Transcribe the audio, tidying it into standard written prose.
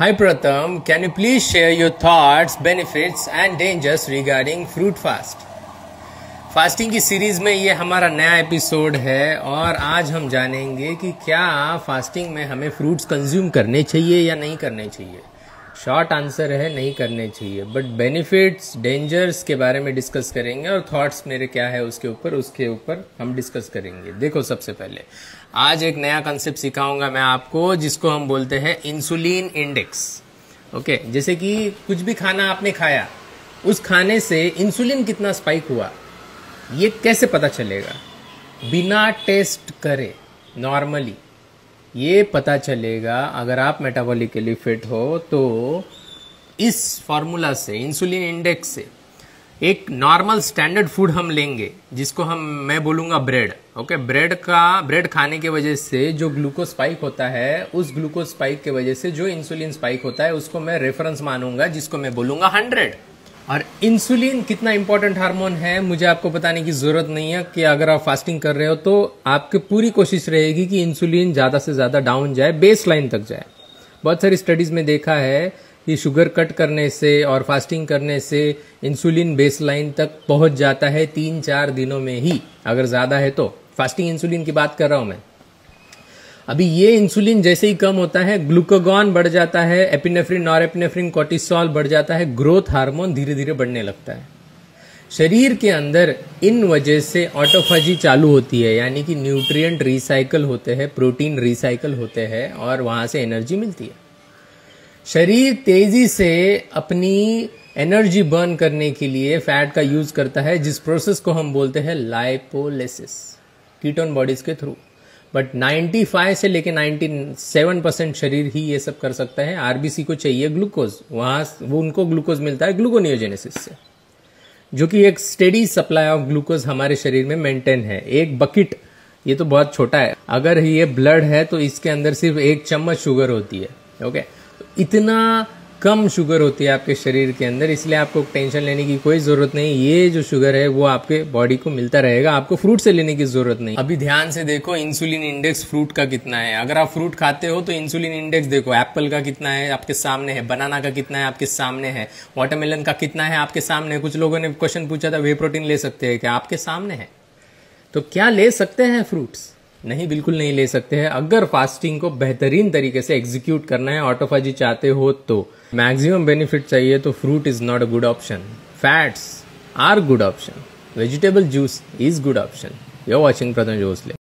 Hi Pratham, can you please share your thoughts, benefits and dangers regarding fruit fast? Fasting की series में ये हमारा नया episode है और आज हम जानेंगे कि क्या फास्टिंग में हमें फ्रूट्स कंज्यूम करने चाहिए या नहीं करने चाहिए। शॉर्ट आंसर है नहीं करने चाहिए, बट बेनिफिट्स डेंजर्स के बारे में डिस्कस करेंगे और थॉट्स मेरे क्या है उसके ऊपर हम डिस्कस करेंगे। देखो, सबसे पहले आज एक नया कंसेप्ट सिखाऊंगा मैं आपको जिसको हम बोलते हैं इंसुलिन इंडेक्स। ओके, जैसे कि कुछ भी खाना आपने खाया, उस खाने से इंसुलिन कितना स्पाइक हुआ ये कैसे पता चलेगा? बिना टेस्ट करे नॉर्मली ये पता चलेगा अगर आप मेटाबॉलिकली फिट हो तो इस फॉर्मूला से, इंसुलिन इंडेक्स से। एक नॉर्मल स्टैंडर्ड फूड हम लेंगे जिसको मैं बोलूंगा ब्रेड। ओके, ब्रेड खाने की वजह से जो ग्लूकोज स्पाइक होता है, उस ग्लूकोज स्पाइक की वजह से जो इंसुलिन स्पाइक होता है उसको मैं रेफरेंस मानूंगा, जिसको मैं बोलूंगा 100। और इंसुलिन कितना इंपॉर्टेंट हार्मोन है मुझे आपको बताने की जरूरत नहीं है कि अगर आप फास्टिंग कर रहे हो तो आपकी पूरी कोशिश रहेगी कि इंसुलिन ज्यादा से ज्यादा डाउन जाए, बेस लाइन तक जाए। बहुत सारी स्टडीज में देखा है कि शुगर कट करने से और फास्टिंग करने से इंसुलिन बेस लाइन तक पहुंच जाता है 3-4 दिनों में ही, अगर ज्यादा है तो। फास्टिंग इंसुलिन की बात कर रहा हूं मैं। अभी ये इंसुलिन जैसे ही कम होता है, ग्लूकागॉन बढ़ जाता है, एपिनेफ्रिन, नॉरएपिनेफ्रिन, कोर्टिसोल बढ़ जाता है, ग्रोथ हार्मोन धीरे धीरे बढ़ने लगता है शरीर के अंदर। इन वजह से ऑटोफेजी चालू होती है, यानी कि न्यूट्रिएंट रिसाइकल होते हैं, प्रोटीन रिसाइकल होते हैं और वहां से एनर्जी मिलती है। शरीर तेजी से अपनी एनर्जी बर्न करने के लिए फैट का यूज करता है, जिस प्रोसेस को हम बोलते हैं लाइपोलिसिस, कीटोन बॉडीज के थ्रू। बट 95 से लेके 97% शरीर ही ये सब कर सकता है। आरबीसी को चाहिए ग्लूकोज, वो उनको ग्लूकोज मिलता है ग्लूकोनियोजेनेसिस से, जो कि एक स्टेडी सप्लाई ऑफ ग्लूकोज हमारे शरीर में मेंटेन है। एक बकेट, ये तो बहुत छोटा है, अगर ये ब्लड है तो इसके अंदर सिर्फ 1 चम्मच शुगर होती है। ओके, इतना कम शुगर होती है आपके शरीर के अंदर, इसलिए आपको टेंशन लेने की कोई जरूरत नहीं। ये जो शुगर है वो आपके बॉडी को मिलता रहेगा, आपको फ्रूट से लेने की जरूरत नहीं। अभी ध्यान से देखो इंसुलिन इंडेक्स फ्रूट का कितना है। अगर आप फ्रूट खाते हो तो इंसुलिन इंडेक्स देखो, एप्पल का कितना है आपके सामने है, बनाना का कितना है आपके सामने है, वाटरमेलन का कितना है आपके सामने है। कुछ लोगों ने क्वेश्चन पूछा था वे प्रोटीन ले सकते हैं क्या, आपके सामने है। तो क्या ले सकते हैं फ्रूट्स? नहीं, बिल्कुल नहीं ले सकते हैं। अगर फास्टिंग को बेहतरीन तरीके से एग्जीक्यूट करना है, ऑटोफेजी चाहते हो तो, मैक्सिमम बेनिफिट चाहिए तो fruit is not a good option. Fats are good option, vegetable juice is good option. You are watching Pratham जोसले।